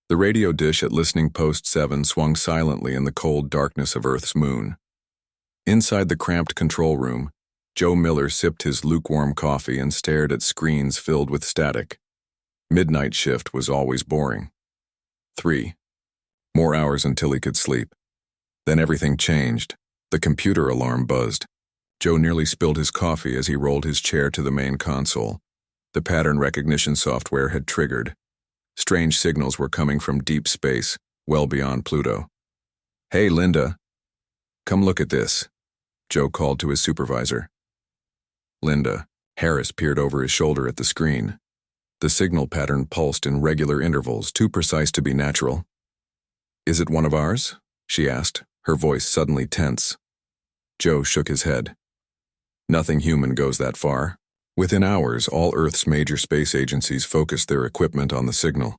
The radio dish at listening post 7 swung silently in the cold darkness of Earth's moon. Inside the cramped control room, Joe Miller sipped his lukewarm coffee and stared at screens filled with static. Midnight shift was always boring. 3 more hours until he could sleep. Then everything changed. The computer alarm buzzed. Joe nearly spilled his coffee as he rolled his chair to the main console. The pattern recognition software had triggered. Strange signals were coming from deep space, well beyond Pluto. "Hey, Linda. Come look at this," Joe called to his supervisor. Linda. Harris peered over his shoulder at the screen. The signal pattern pulsed in regular intervals, too precise to be natural. "Is it one of ours?" she asked, her voice suddenly tense. Joe shook his head. "Nothing human goes that far." Within hours, all Earth's major space agencies focused their equipment on the signal.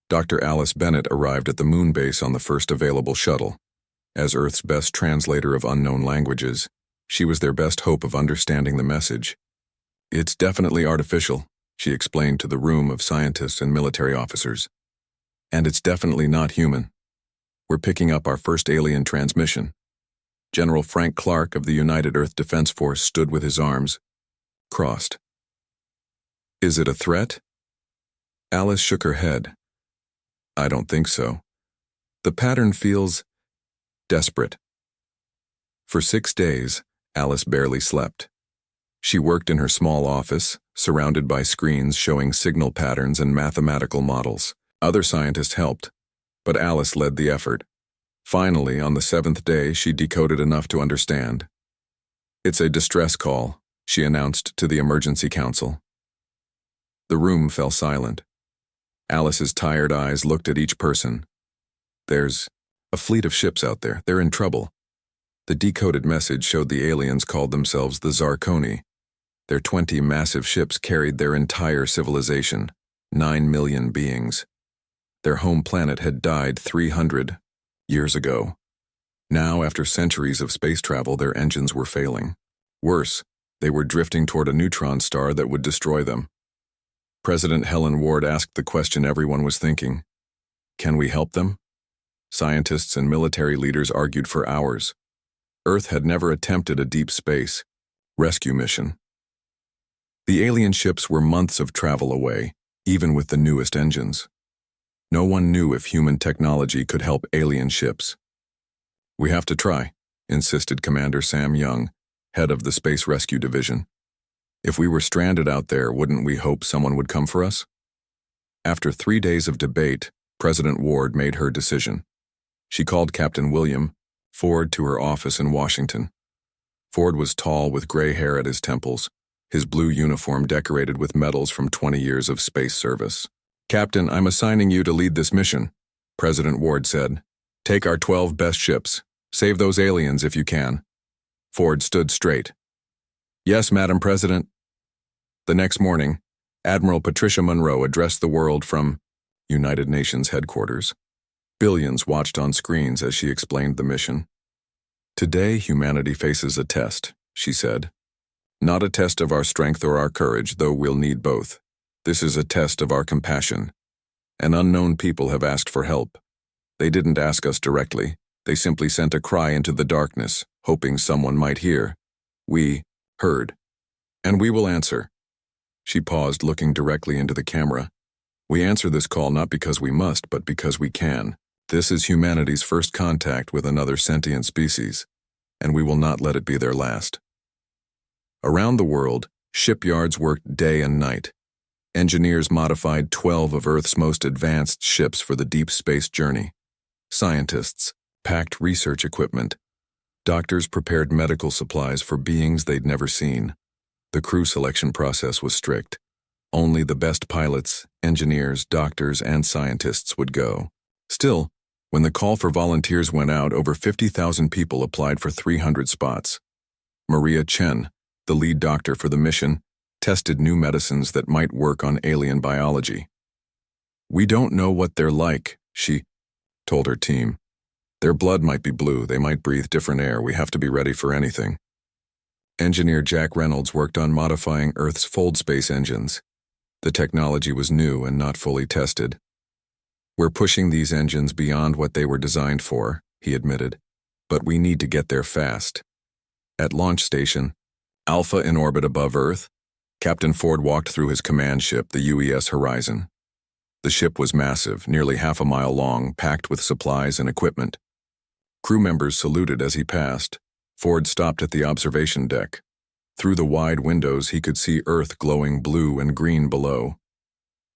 Dr. Alice Bennett arrived at the moon base on the first available shuttle. As Earth's best translator of unknown languages, she was their best hope of understanding the message. "It's definitely artificial," she explained to the room of scientists and military officers. "And it's definitely not human. We're picking up our first alien transmission." General Frank Clark of the United Earth Defense Force stood with his arms crossed. "Is it a threat?" Alice shook her head. "I don't think so. The pattern feels desperate." For 6 days, Alice barely slept. She worked in her small office, surrounded by screens showing signal patterns and mathematical models. Other scientists helped, but Alice led the effort. Finally, on the 7th day, she decoded enough to understand. "It's a distress call," she announced to the emergency council. The room fell silent. Alice's tired eyes looked at each person. "There's a fleet of ships out there. They're in trouble." The decoded message showed the aliens called themselves the Zarkoni. Their 20 massive ships carried their entire civilization, 9 million beings. Their home planet had died 300 years ago. Now, after centuries of space travel, their engines were failing. Worse, they were drifting toward a neutron star that would destroy them. President Helen Ward asked the question everyone was thinking. Can we help them? Scientists and military leaders argued for hours. Earth had never attempted a deep space rescue mission. The alien ships were months of travel away, even with the newest engines. No one knew if human technology could help alien ships. "We have to try," insisted Commander Sam Young, head of the Space Rescue Division. "If we were stranded out there, wouldn't we hope someone would come for us?" After 3 days of debate, President Ward made her decision. She called Captain William Ford to her office in Washington. Ford was tall with gray hair at his temples, his blue uniform decorated with medals from 20 years of space service. "Captain, I'm assigning you to lead this mission," President Ward said. "Take our 12 best ships. Save those aliens if you can." Ford stood straight. "Yes, Madam President." The next morning, Admiral Patricia Monroe addressed the world from United Nations headquarters. Billions watched on screens as she explained the mission. "Today, humanity faces a test," she said. "Not a test of our strength or our courage, though we'll need both. This is a test of our compassion. An unknown people have asked for help. They didn't ask us directly. They simply sent a cry into the darkness, hoping someone might hear. We heard. And we will answer." She paused, looking directly into the camera. "We answer this call not because we must, but because we can. This is humanity's first contact with another sentient species, and we will not let it be their last." Around the world, shipyards worked day and night. Engineers modified 12 of Earth's most advanced ships for the deep space journey. Scientists packed research equipment. Doctors prepared medical supplies for beings they'd never seen. The crew selection process was strict. Only the best pilots, engineers, doctors, and scientists would go. Still, when the call for volunteers went out, over 50,000 people applied for 300 spots. Maria Chen, the lead doctor for the mission, tested new medicines that might work on alien biology. "We don't know what they're like," she told her team. "Their blood might be blue, they might breathe different air, we have to be ready for anything." Engineer Jack Reynolds worked on modifying Earth's fold space engines. The technology was new and not fully tested. We're pushing these engines beyond what they were designed for, he admitted. But we need to get there fast. At launch station, Alpha in orbit above Earth, Captain Ford walked through his command ship, the UES Horizon. The ship was massive, nearly half a mile long, packed with supplies and equipment. Crew members saluted as he passed. Ford stopped at the observation deck. Through the wide windows, he could see Earth glowing blue and green below.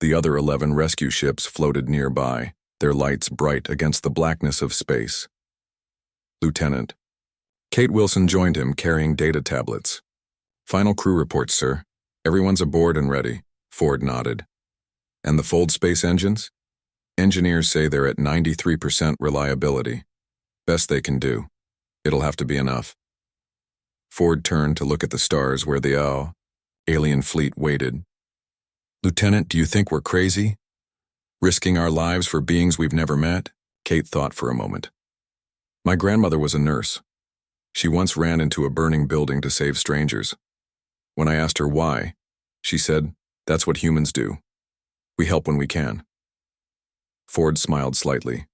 The other 11 rescue ships floated nearby, their lights bright against the blackness of space. Lieutenant. Kate Wilson joined him, carrying data tablets. Final crew reports, sir. Everyone's aboard and ready. Ford nodded. And the Fold space engines? Engineers say they're at 93% reliability. Best they can do. It'll have to be enough. Ford turned to look at the stars where the alien fleet waited. Lieutenant, do you think we're crazy? Risking our lives for beings we've never met? Kate thought for a moment. My grandmother was a nurse. She once ran into a burning building to save strangers. When I asked her why, she said, that's what humans do. We help when we can. Ford smiled slightly.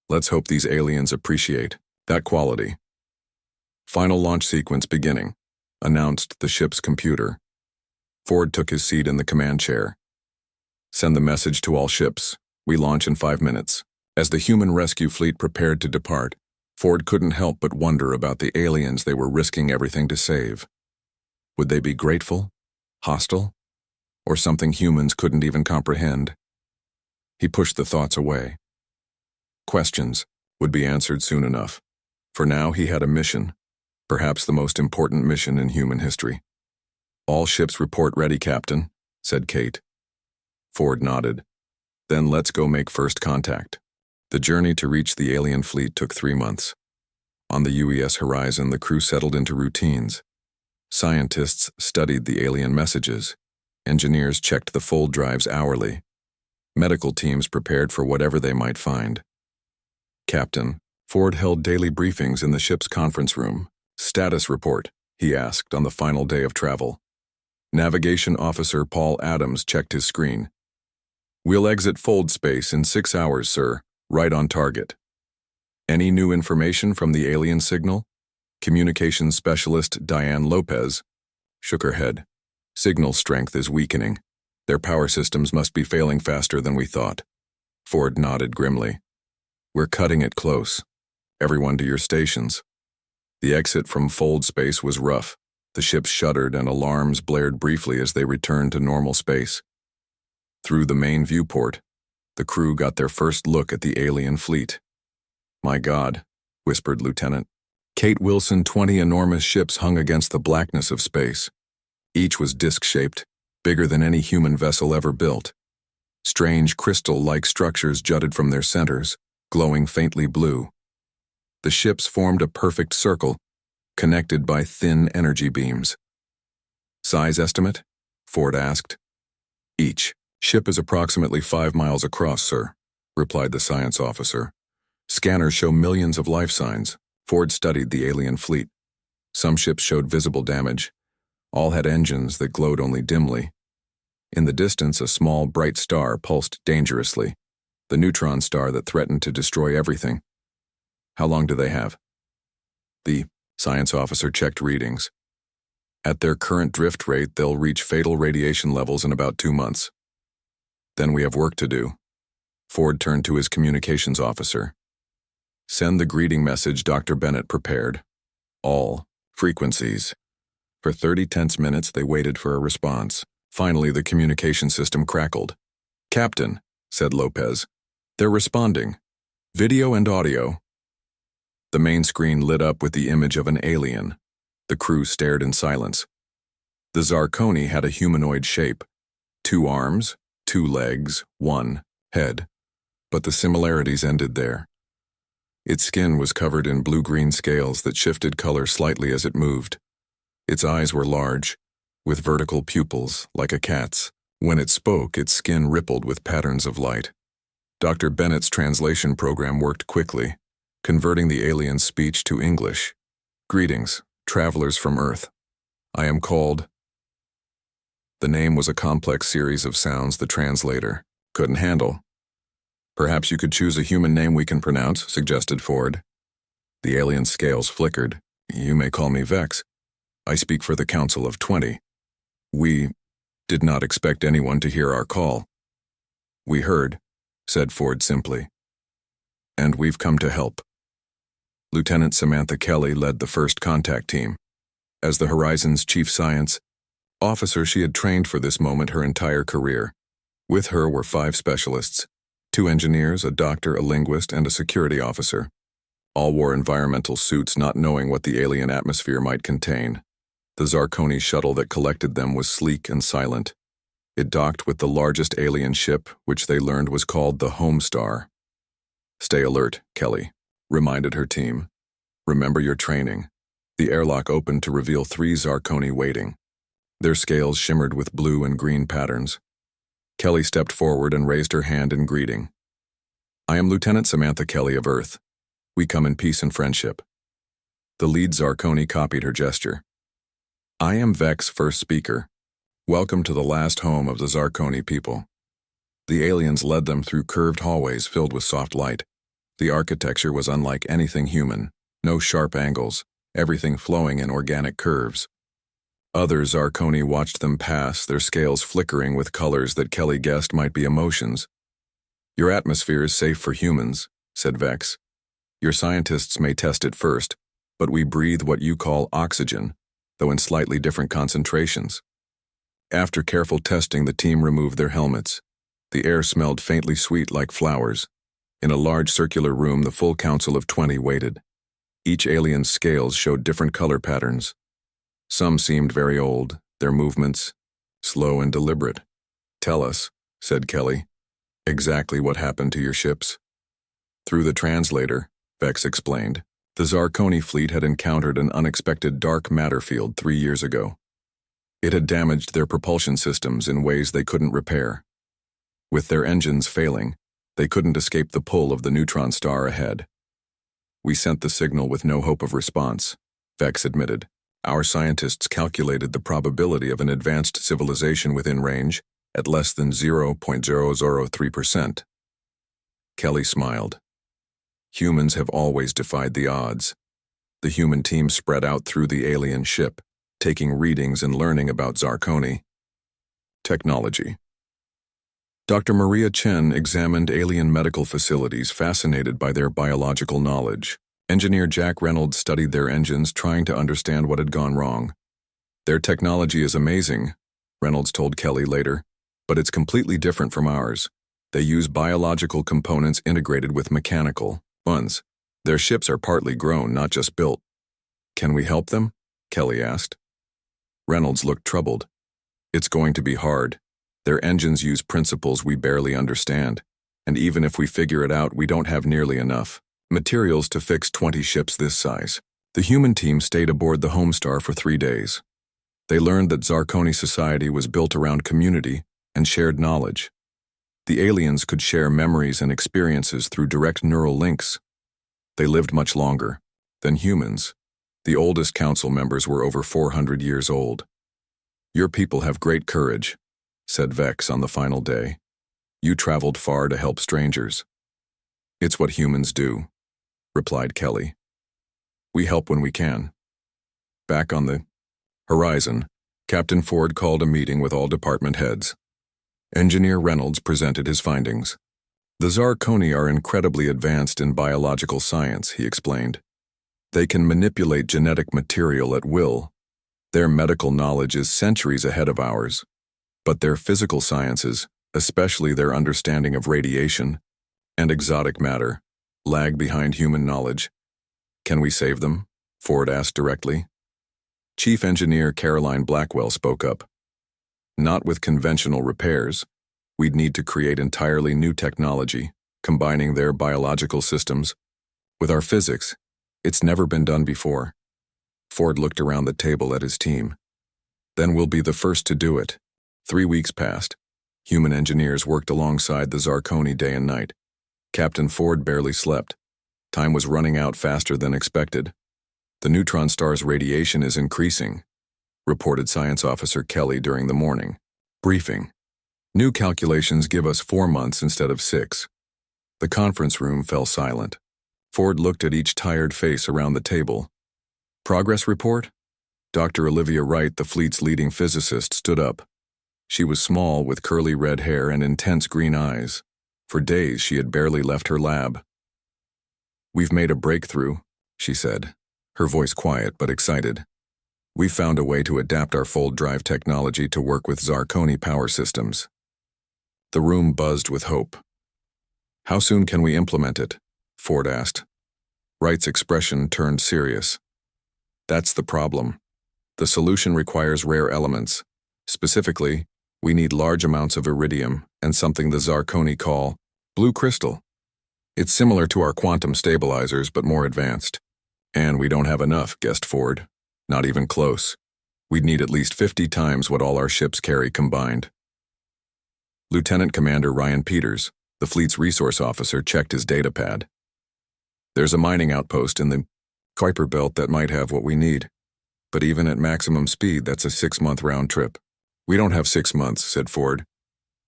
Let's hope these aliens appreciate that quality. Final launch sequence beginning, announced the ship's computer. Ford took his seat in the command chair. Send the message to all ships. We launch in 5 minutes. As the human rescue fleet prepared to depart, Ford couldn't help but wonder about the aliens they were risking everything to save. Would they be grateful, hostile, or something humans couldn't even comprehend? He pushed the thoughts away. Questions would be answered soon enough. For now, he had a mission, perhaps the most important mission in human history. All ships report ready, Captain, said Kate. Ford nodded. Then let's go make first contact. The journey to reach the alien fleet took 3 months. On the UES Horizon, the crew settled into routines. Scientists studied the alien messages. Engineers checked the fold drives hourly. Medical teams prepared for whatever they might find. Captain, Ford held daily briefings in the ship's conference room. Status report, he asked on the final day of travel. Navigation Officer Paul Adams checked his screen. We'll exit fold space in 6 hours, sir. Right on target. Any new information from the alien signal? Communications specialist Diane Lopez shook her head. Signal strength is weakening. Their power systems must be failing faster than we thought. Ford nodded grimly. We're cutting it close. Everyone to your stations. The exit from fold space was rough. The ship shuddered and alarms blared briefly as they returned to normal space. Through the main viewport, the crew got their first look at the alien fleet. My God, whispered Lieutenant. Kate Wilson, 20 enormous ships hung against the blackness of space. Each was disc-shaped, bigger than any human vessel ever built. Strange crystal-like structures jutted from their centers, glowing faintly blue. The ships formed a perfect circle, connected by thin energy beams. Size estimate? Ford asked. Each ship is approximately 5 miles across, sir, replied the science officer. Scanners show millions of life signs. Ford studied the alien fleet. Some ships showed visible damage. All had engines that glowed only dimly. In the distance, a small, bright star pulsed dangerously, the neutron star that threatened to destroy everything. How long do they have? The science officer checked readings. At their current drift rate, they'll reach fatal radiation levels in about 2 months. Then we have work to do. Ford turned to his communications officer. Send the greeting message Dr. Bennett prepared. All frequencies. For 30 tense minutes, they waited for a response. Finally, the communication system crackled. Captain, said Lopez. They're responding. Video and audio. The main screen lit up with the image of an alien. The crew stared in silence. The Zarkoni had a humanoid shape. 2 arms, 2 legs, 1 head. But the similarities ended there. Its skin was covered in blue-green scales that shifted color slightly as it moved. Its eyes were large, with vertical pupils, like a cat's. When it spoke, its skin rippled with patterns of light. Dr. Bennett's translation program worked quickly, converting the alien's speech to English. Greetings, travelers from Earth. I am called... The name was a complex series of sounds the translator couldn't handle. Perhaps you could choose a human name we can pronounce, suggested Ford. The alien's scales flickered. You may call me Vex. I speak for the Council of 20. We did not expect anyone to hear our call. We heard, said Ford simply. And we've come to help. Lieutenant Samantha Kelly led the first contact team. As the Horizon's chief science officer, she had trained for this moment her entire career. With her were 5 specialists, 2 engineers, a doctor, a linguist, and a security officer. All wore environmental suits, not knowing what the alien atmosphere might contain. The Zarkoni shuttle that collected them was sleek and silent. It docked with the largest alien ship, which they learned was called the Homestar. Stay alert, Kelly reminded her team. Remember your training. The airlock opened to reveal 3 Zarkoni waiting. Their scales shimmered with blue and green patterns. Kelly stepped forward and raised her hand in greeting. I am Lieutenant Samantha Kelly of Earth. We come in peace and friendship. The lead Zarkoni copied her gesture. I am Vex, first speaker. Welcome to the last home of the Zarkoni people. The aliens led them through curved hallways filled with soft light. The architecture was unlike anything human. No sharp angles, everything flowing in organic curves. Other Zarkoni watched them pass, their scales flickering with colors that Kelly guessed might be emotions. Your atmosphere is safe for humans, said Vex. Your scientists may test it first, but we breathe what you call oxygen, though in slightly different concentrations. After careful testing, the team removed their helmets. The air smelled faintly sweet like flowers. In a large circular room, the full Council of 20 waited. Each alien's scales showed different color patterns. Some seemed very old, their movements slow and deliberate. Tell us, said Kelly, exactly what happened to your ships. Through the translator, Vex explained, the Zarkoni fleet had encountered an unexpected dark matter field 3 years ago. It had damaged their propulsion systems in ways they couldn't repair. With their engines failing, they couldn't escape the pull of the neutron star ahead. We sent the signal with no hope of response, Vex admitted. Our scientists calculated the probability of an advanced civilization within range at less than 0.003%. Kelly smiled. Humans have always defied the odds. The human team spread out through the alien ship, taking readings and learning about Zarkoni. Technology. Dr. Maria Chen examined alien medical facilities, fascinated by their biological knowledge. Engineer Jack Reynolds studied their engines, trying to understand what had gone wrong. Their technology is amazing, Reynolds told Kelly later, but it's completely different from ours. They use biological components integrated with mechanical ones. Their ships are partly grown, not just built. Can we help them? Kelly asked. Reynolds looked troubled. It's going to be hard. Their engines use principles we barely understand, and even if we figure it out, we don't have nearly enough materials to fix 20 ships this size. The human team stayed aboard the Homestar for 3 days. They learned that Zarkoni society was built around community and shared knowledge. The aliens could share memories and experiences through direct neural links. They lived much longer than humans. The oldest council members were over 400 years old. Your people have great courage, said Vex on the final day. You traveled far to help strangers. It's what humans do, replied Kelly. We help when we can. Back on the Horizon, Captain Ford called a meeting with all department heads. Engineer Reynolds presented his findings. The Zarkoni are incredibly advanced in biological science, he explained. They can manipulate genetic material at will. Their medical knowledge is centuries ahead of ours. But their physical sciences, especially their understanding of radiation and exotic matter, lag behind human knowledge. Can we save them? Ford asked directly. Chief Engineer Caroline Blackwell spoke up. Not with conventional repairs. We'd need to create entirely new technology, combining their biological systems with our physics. It's never been done before. Ford looked around the table at his team. Then we'll be the first to do it. 3 weeks passed. Human engineers worked alongside the Zarkoni day and night. Captain Ford barely slept. Time was running out faster than expected. The neutron star's radiation is increasing, reported Science Officer Kelly during the morning briefing. New calculations give us 4 months instead of 6. The conference room fell silent. Ford looked at each tired face around the table. Progress report? Dr. Olivia Wright, the fleet's leading physicist, stood up. She was small, with curly red hair and intense green eyes. For days, she had barely left her lab. "We've made a breakthrough," she said, her voice quiet but excited. "We've found a way to adapt our fold drive technology to work with Zarkoni power systems." The room buzzed with hope. "How soon can we implement it?" Ford asked. Wright's expression turned serious. "That's the problem. The solution requires rare elements. Specifically, we need large amounts of iridium and something the Zarkoni call blue crystal. It's similar to our quantum stabilizers, but more advanced. And we don't have enough," guessed Ford. "Not even close. We'd need at least 50 times what all our ships carry combined." Lieutenant Commander Ryan Peters, the fleet's resource officer, checked his data pad. "There's a mining outpost in the Kuiper Belt that might have what we need. But even at maximum speed, that's a 6-month round trip." "We don't have 6 months," said Ford.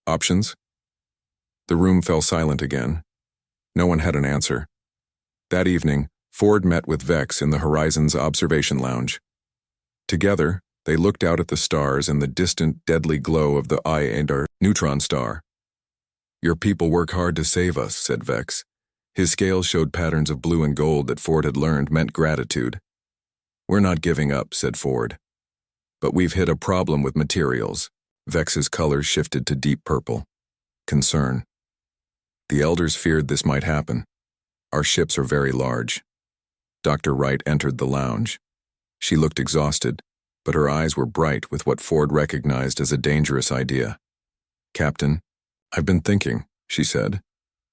"Options?" The room fell silent again. No one had an answer. That evening, Ford met with Vex in the Horizon's observation lounge. Together, they looked out at the stars and the distant, deadly glow of the Iadar neutron star. "Your people work hard to save us," said Vex. His scales showed patterns of blue and gold that Ford had learned meant gratitude. "We're not giving up," said Ford. "But we've hit a problem with materials." Vex's color shifted to deep purple. Concern. "The elders feared this might happen. Our ships are very large." Dr. Wright entered the lounge. She looked exhausted, but her eyes were bright with what Ford recognized as a dangerous idea. "Captain, I've been thinking," she said.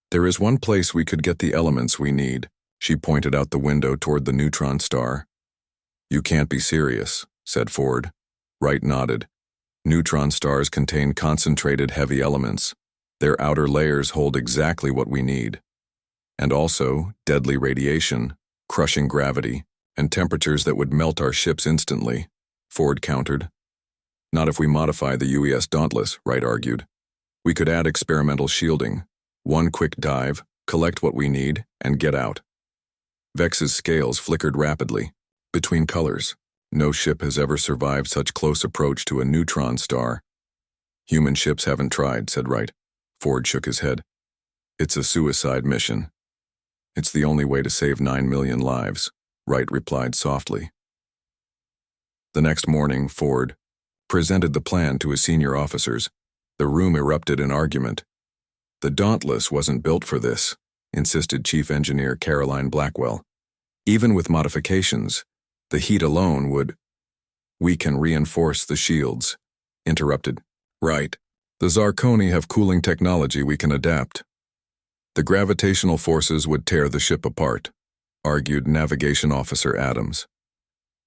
"There is one place we could get the elements we need." She pointed out the window toward the neutron star. "You can't be serious," said Ford. Wright nodded. "Neutron stars contain concentrated heavy elements. Their outer layers hold exactly what we need. And also deadly radiation, crushing gravity, and temperatures that would melt our ships instantly," Ford countered. "Not if we modify the UES Dauntless," Wright argued. "We could add experimental shielding. One quick dive, collect what we need, and get out." Vex's scales flickered rapidly. Between colors, no ship has ever survived such close approach to a neutron star. "Human ships haven't tried," said Wright. Ford shook his head. "It's a suicide mission." "It's the only way to save 9 million lives," Wright replied softly. The next morning, Ford presented the plan to his senior officers. The room erupted in argument. "The Dauntless wasn't built for this," insisted Chief Engineer Caroline Blackwell. "Even with modifications, the heat alone would—" "We can reinforce the shields," interrupted Wright. "The Zarkoni have cooling technology we can adapt." "The gravitational forces would tear the ship apart," argued Navigation Officer Adams.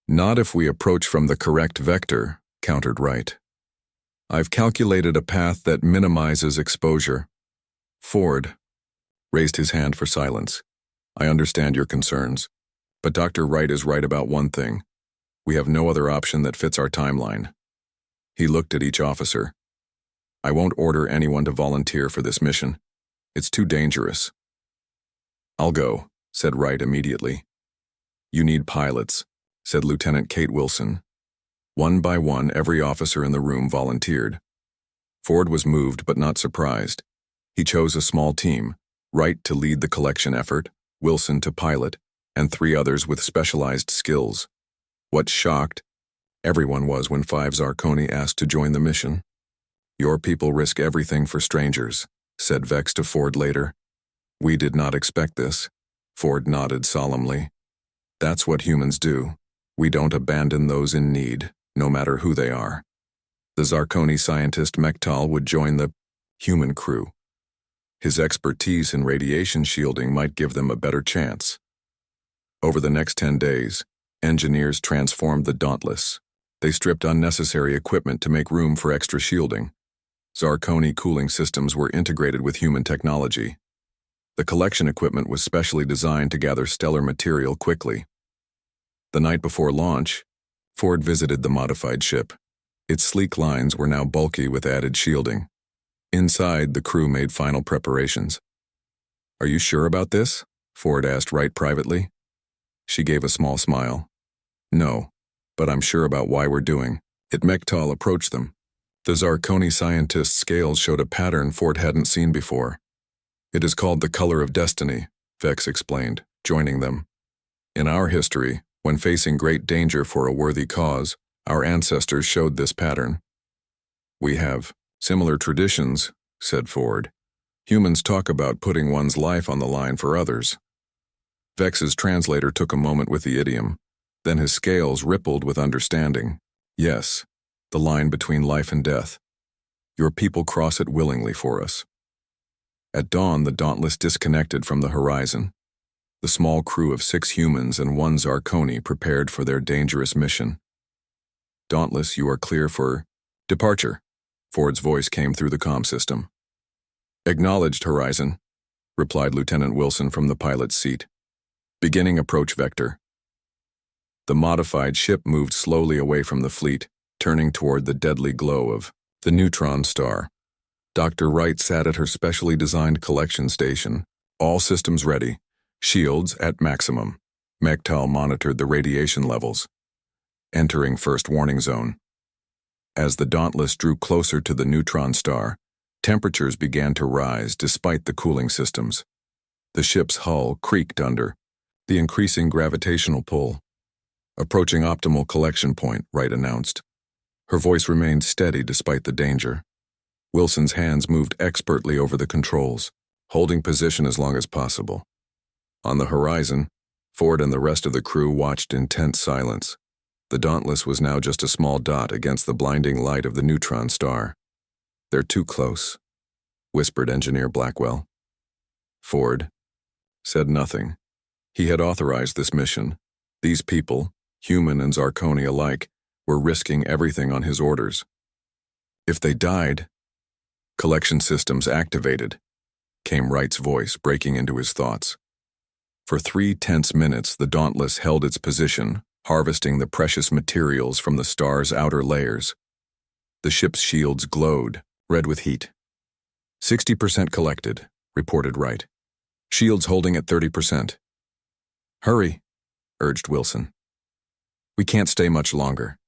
"Not if we approach from the correct vector," countered Wright. "I've calculated a path that minimizes exposure." Ford raised his hand for silence. "I understand your concerns, but Dr. Wright is right about one thing. We have no other option that fits our timeline." He looked at each officer. "I won't order anyone to volunteer for this mission. It's too dangerous." "I'll go," said Wright immediately. "You need pilots," said Lieutenant Kate Wilson. One by one, every officer in the room volunteered. Ford was moved but not surprised. He chose a small team, Wright to lead the collection effort, Wilson to pilot, and 3 others with specialized skills. What shocked everyone was when 5 Zarkoni asked to join the mission. "Your people risk everything for strangers," said Vex to Ford later. "We did not expect this." Ford nodded solemnly. "That's what humans do. We don't abandon those in need, no matter who they are." The Zarkoni scientist Mektal would join the human crew. His expertise in radiation shielding might give them a better chance. Over the next 10 days, engineers transformed the Dauntless. They stripped unnecessary equipment to make room for extra shielding. Zarkoni cooling systems were integrated with human technology. The collection equipment was specially designed to gather stellar material quickly. The night before launch, Ford visited the modified ship. Its sleek lines were now bulky with added shielding. Inside, the crew made final preparations. Are you sure about this? Ford asked Wright privately. She gave a small smile. No, but I'm sure about why we're doing it. Mektal approached them. The Zarkoni scientist's scales showed a pattern Ford hadn't seen before. It is called the color of destiny, Vex explained, joining them. In our history, when facing great danger for a worthy cause, our ancestors showed this pattern. We have similar traditions, said Ford. Humans talk about putting one's life on the line for others. Vex's translator took a moment with the idiom, then his scales rippled with understanding. Yes, the line between life and death. Your people cross it willingly for us. At dawn, the Dauntless disconnected from the horizon. The small crew of 6 humans and 1 Zarkoni prepared for their dangerous mission. Dauntless, you are clear for departure, Ford's voice came through the comm system. Acknowledged, Horizon, replied Lieutenant Wilson from the pilot's seat. Beginning approach vector. The modified ship moved slowly away from the fleet, turning toward the deadly glow of the neutron star. Dr. Wright sat at her specially designed collection station, all systems ready, shields at maximum. Mektal monitored the radiation levels. Entering first warning zone. As the Dauntless drew closer to the neutron star, temperatures began to rise despite the cooling systems. The ship's hull creaked under the increasing gravitational pull. Approaching optimal collection point, Wright announced. Her voice remained steady despite the danger. Wilson's hands moved expertly over the controls, holding position as long as possible. On the horizon, Ford and the rest of the crew watched in tense silence. The Dauntless was now just a small dot against the blinding light of the neutron star. They're too close, whispered Engineer Blackwell. Ford said nothing. He had authorized this mission. These people, human and Zarkoni alike, were risking everything on his orders. If they died, collection systems activated, came Wright's voice breaking into his thoughts. For 3 tense minutes, the Dauntless held its position, harvesting the precious materials from the star's outer layers. The ship's shields glowed, red with heat. 60% collected, reported Wright. Shields holding at 30%. Hurry, urged Wilson. We can't stay much longer.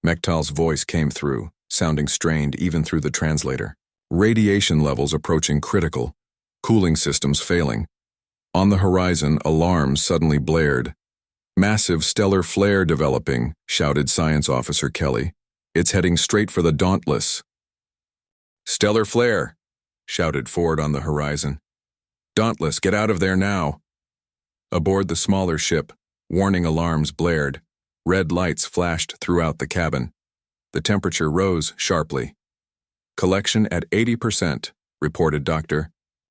Mektal's voice came through, sounding strained even through the translator. Radiation levels approaching critical, cooling systems failing. On the horizon, alarms suddenly blared. Massive stellar flare developing, shouted Science Officer Kelly. It's heading straight for the Dauntless. Stellar flare, shouted Ford on the horizon. Dauntless, get out of there now. Aboard the smaller ship, warning alarms blared. Red lights flashed throughout the cabin. The temperature rose sharply. Collection at 80%, reported Dr.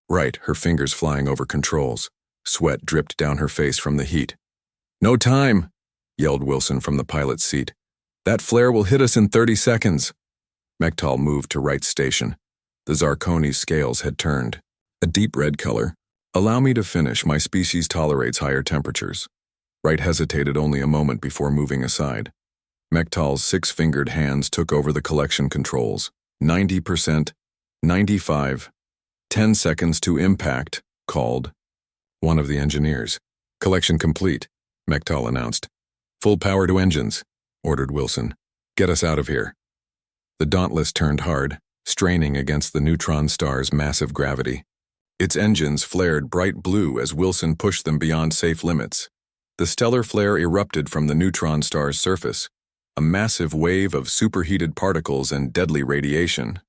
Wright, her fingers flying over controls. Sweat dripped down her face from the heat. No time, yelled Wilson from the pilot's seat. That flare will hit us in 30 seconds. Mektal moved to Wright's station. The Zarkoni's scales had turned. A deep red color. Allow me to finish. My species tolerates higher temperatures. Wright hesitated only a moment before moving aside. Mektal's 6-fingered hands took over the collection controls. 90%, 95, 10 seconds to impact, called. One of the engineers. Collection complete, Mektal announced. Full power to engines, ordered Wilson. Get us out of here. The Dauntless turned hard, straining against the neutron star's massive gravity. Its engines flared bright blue as Wilson pushed them beyond safe limits. The stellar flare erupted from the neutron star's surface, a massive wave of superheated particles and deadly radiation.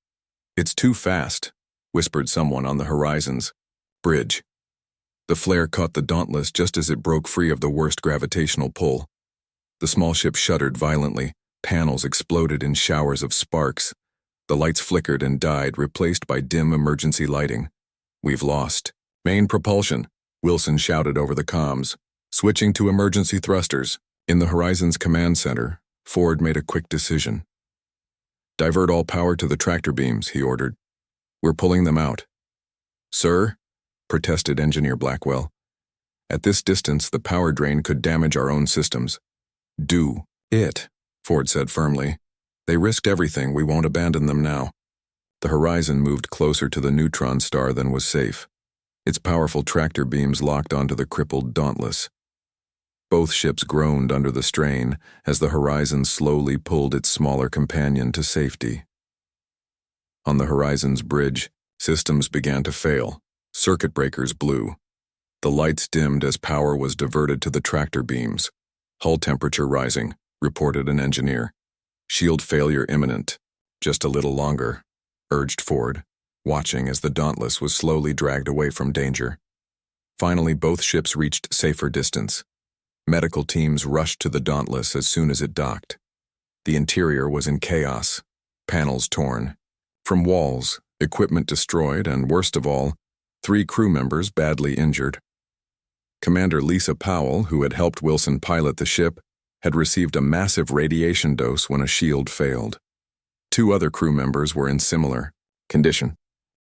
It's too fast, whispered someone on the horizon's bridge. The flare caught the Dauntless just as it broke free of the worst gravitational pull. The small ship shuddered violently, panels exploded in showers of sparks. The lights flickered and died, replaced by dim emergency lighting. We've lost. Main propulsion, Wilson shouted over the comms. Switching to emergency thrusters. In the Horizon's command center, Ford made a quick decision. Divert all power to the tractor beams, he ordered. We're pulling them out. Sir, protested Engineer Blackwell. At this distance, the power drain could damage our own systems. Do it, Ford said firmly. They risked everything, we won't abandon them now. The Horizon moved closer to the neutron star than was safe. Its powerful tractor beams locked onto the crippled Dauntless. Both ships groaned under the strain as the Horizon slowly pulled its smaller companion to safety. On the Horizon's bridge, systems began to fail. Circuit breakers blew. The lights dimmed as power was diverted to the tractor beams. Hull temperature rising, reported an engineer. Shield failure imminent. Just a little longer, urged Ford, watching as the Dauntless was slowly dragged away from danger. Finally, both ships reached safer distance. Medical teams rushed to the Dauntless as soon as it docked. The interior was in chaos, panels torn. From walls, equipment destroyed, and worst of all, 3 crew members badly injured. Commander Lisa Powell, who had helped Wilson pilot the ship, had received a massive radiation dose when a shield failed. 2 other crew members were in similar condition.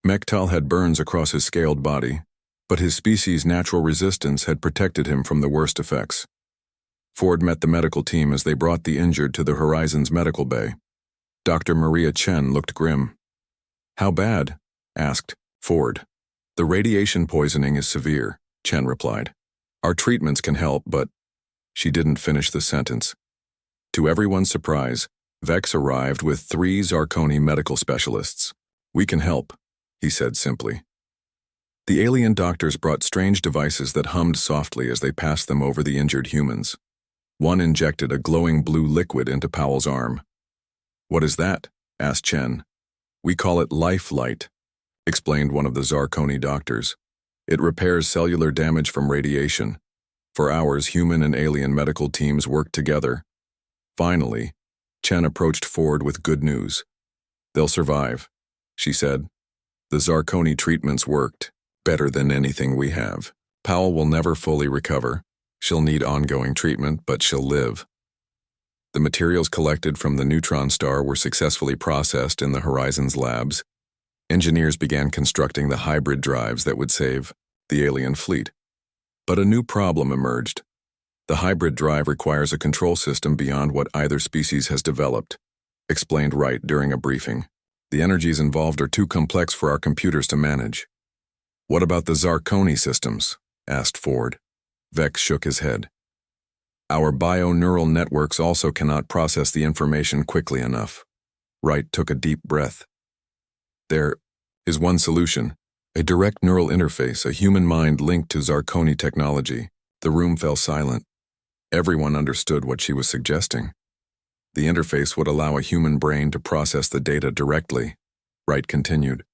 Mektal had burns across his scaled body, but his species' natural resistance had protected him from the worst effects. Ford met the medical team as they brought the injured to the Horizon's medical bay. Dr. Maria Chen looked grim. "How bad?" asked Ford. "The radiation poisoning is severe," Chen replied. "Our treatments can help, but—" She didn't finish the sentence. To everyone's surprise, Vex arrived with 3 Zarkoni medical specialists. "We can help," he said simply. The alien doctors brought strange devices that hummed softly as they passed them over the injured humans. One injected a glowing blue liquid into Powell's arm. "What is that?" asked Chen. "We call it life light," explained one of the Zarkoni doctors. "It repairs cellular damage from radiation." For hours, human and alien medical teams worked together. Finally, Chen approached Ford with good news. "They'll survive," she said. "The Zarkoni treatments worked, better than anything we have. Powell will never fully recover. She'll need ongoing treatment, but she'll live." The materials collected from the neutron star were successfully processed in the Horizon's labs. Engineers began constructing the hybrid drives that would save the alien fleet. But a new problem emerged. The hybrid drive requires a control system beyond what either species has developed, explained Wright during a briefing. "The energies involved are too complex for our computers to manage." "What about the Zarkoni systems?" asked Ford. Vex shook his head. "Our bio-neural networks also cannot process the information quickly enough." Wright took a deep breath. "There is one solution. A direct neural interface, a human mind linked to Zarkoni technology." The room fell silent. Everyone understood what she was suggesting. The interface would allow a human brain to process the data directly, Wright continued.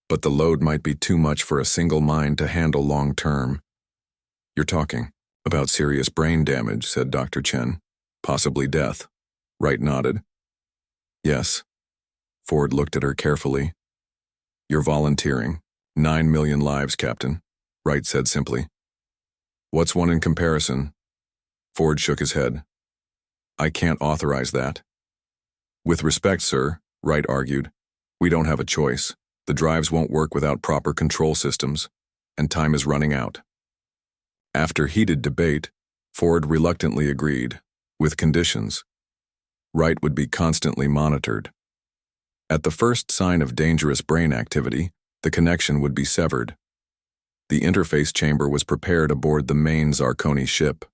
But the load might be too much for a single mind to handle long term. "You're talking about serious brain damage," said Dr. Chen. "Possibly death." Wright nodded. "Yes." Ford looked at her carefully. "You're volunteering. 9 million lives, Captain," Wright said simply. "What's one in comparison?" Ford shook his head. "I can't authorize that." "With respect, sir," Wright argued, "we don't have a choice. The drives won't work without proper control systems, and time is running out." After heated debate, Ford reluctantly agreed, with conditions. Wright would be constantly monitored. At the first sign of dangerous brain activity, the connection would be severed. The interface chamber was prepared aboard the main Zarkoni ship.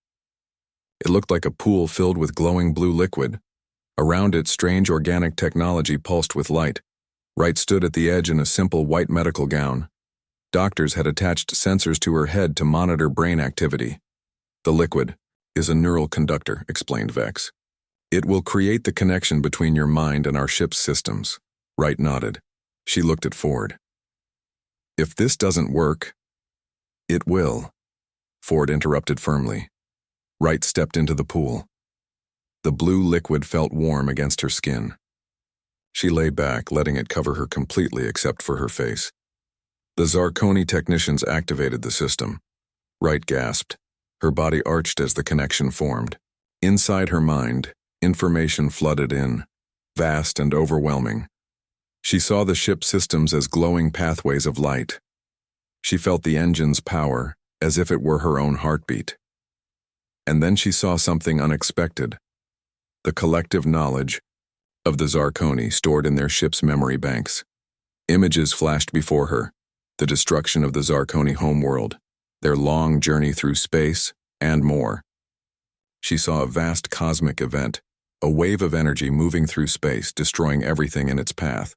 It looked like a pool filled with glowing blue liquid. Around it, strange organic technology pulsed with light. Wright stood at the edge in a simple white medical gown. Doctors had attached sensors to her head to monitor brain activity. "The liquid is a neural conductor," explained Vex. "It will create the connection between your mind and our ship's systems." Wright nodded. She looked at Ford. "If this doesn't work—" "It will," Ford interrupted firmly. Wright stepped into the pool. The blue liquid felt warm against her skin. She lay back, letting it cover her completely except for her face. The Zarkoni technicians activated the system. Wright gasped. Her body arched as the connection formed. Inside her mind, information flooded in, vast and overwhelming. She saw the ship's systems as glowing pathways of light. She felt the engine's power, as if it were her own heartbeat. And then she saw something unexpected. The collective knowledge of the Zarkoni stored in their ship's memory banks. Images flashed before her. the destruction of the Zarkoni homeworld, their long journey through space, and more. She saw a vast cosmic event, a wave of energy moving through space, destroying everything in its path.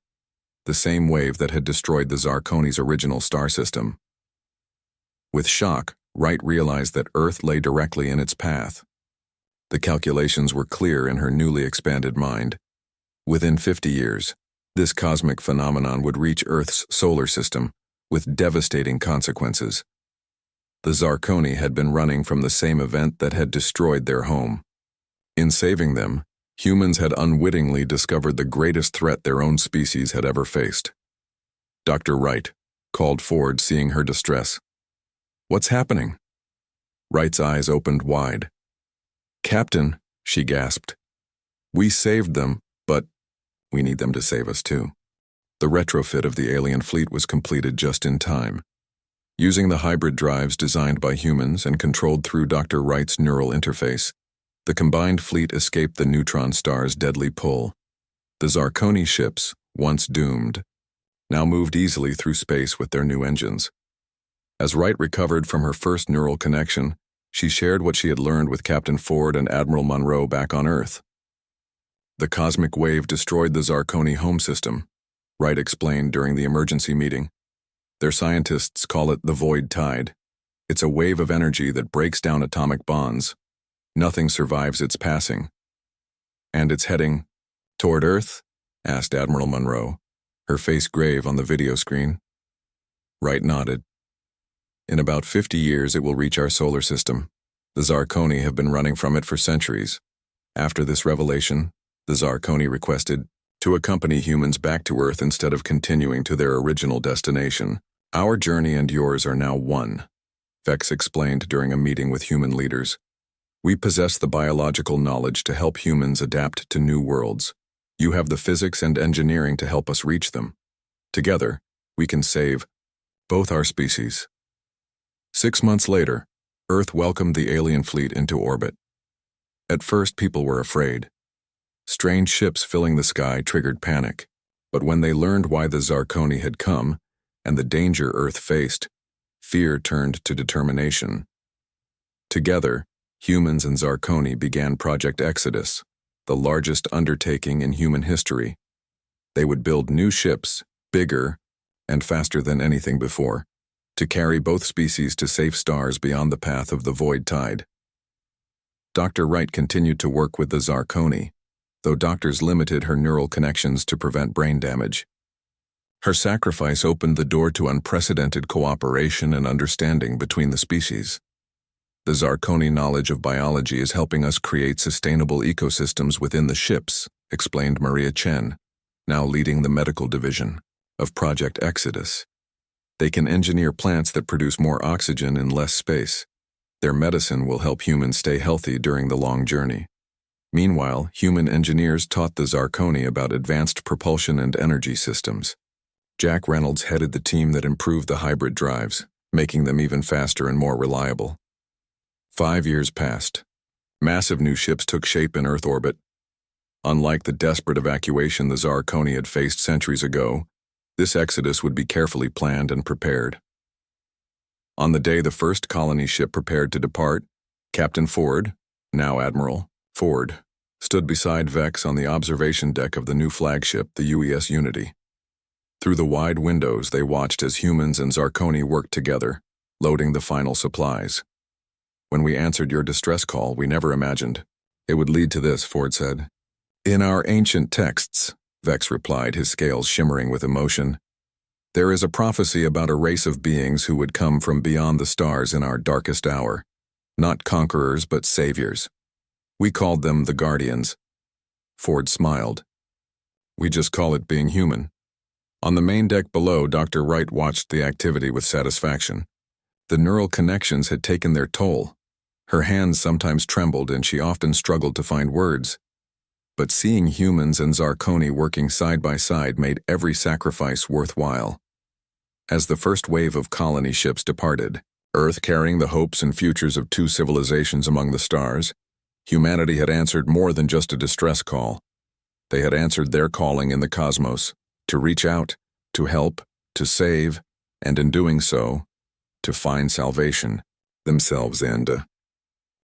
The same wave that had destroyed the Zarkoni's original star system. With shock, Wright realized that Earth lay directly in its path. The calculations were clear in her newly expanded mind. Within 50 years, this cosmic phenomenon would reach Earth's solar system, with devastating consequences. The Zarkoni had been running from the same event that had destroyed their home. In saving them, humans had unwittingly discovered the greatest threat their own species had ever faced. Dr. Wright called Ford, seeing her distress. "What's happening?" Wright's eyes opened wide. "Captain," she gasped, "we saved them, but we need them to save us too." The retrofit of the alien fleet was completed just in time. Using the hybrid drives designed by humans and controlled through Dr. Wright's neural interface, the combined fleet escaped the neutron star's deadly pull. The Zarkoni ships, once doomed, now moved easily through space with their new engines. As Wright recovered from her first neural connection, she shared what she had learned with Captain Ford and Admiral Monroe back on Earth. "The cosmic wave destroyed the Zarkoni home system," Wright explained during the emergency meeting. "Their scientists call it the void tide. It's a wave of energy that breaks down atomic bonds. Nothing survives its passing." "And it's heading toward Earth?" asked Admiral Monroe, her face grave on the video screen. Wright nodded. "In about 50 years it will reach our solar system. The Zarkoni have been running from it for centuries. After this revelation, the Zarkoni requested to accompany humans back to Earth instead of continuing to their original destination. Our journey and yours are now one," Vex explained during a meeting with human leaders. "We possess the biological knowledge to help humans adapt to new worlds. You have the physics and engineering to help us reach them. Together, we can save both our species." 6 months later, Earth welcomed the alien fleet into orbit. At first, people were afraid. Strange ships filling the sky triggered panic, but when they learned why the Zarkoni had come and the danger Earth faced, fear turned to determination. Together, humans and Zarkoni began Project Exodus, the largest undertaking in human history. They would build new ships, bigger and faster than anything before, to carry both species to safe stars beyond the path of the void tide. Dr. Wright continued to work with the Zarkoni, though doctors limited her neural connections to prevent brain damage. Her sacrifice opened the door to unprecedented cooperation and understanding between the species. "The Zarkoni knowledge of biology is helping us create sustainable ecosystems within the ships," explained Maria Chen, now leading the medical division of Project Exodus. "They can engineer plants that produce more oxygen in less space. Their medicine will help humans stay healthy during the long journey." Meanwhile, human engineers taught the Zarkoni about advanced propulsion and energy systems. Jack Reynolds headed the team that improved the hybrid drives, making them even faster and more reliable. 5 years passed. Massive new ships took shape in Earth orbit. Unlike the desperate evacuation the Zarkoni had faced centuries ago, this exodus would be carefully planned and prepared. On the day the first colony ship prepared to depart, Captain Ford, now Admiral Ford, stood beside Vex on the observation deck of the new flagship, the UES Unity. Through the wide windows, they watched as humans and Zarkoni worked together, loading the final supplies. "When we answered your distress call, we never imagined it would lead to this," Ford said. "In our ancient texts," Vex replied, his scales shimmering with emotion, "there is a prophecy about a race of beings who would come from beyond the stars in our darkest hour. Not conquerors, but saviors. We called them the Guardians." Ford smiled. "We just call it being human." On the main deck below, Dr. Wright watched the activity with satisfaction. The neural connections had taken their toll. Her hands sometimes trembled and she often struggled to find words. But seeing humans and Zarkoni working side by side made every sacrifice worthwhile. As the first wave of colony ships departed, Earth carrying the hopes and futures of 2 civilizations among the stars, humanity had answered more than just a distress call. They had answered their calling in the cosmos, to reach out, to help, to save, and in doing so, to find salvation, themselves and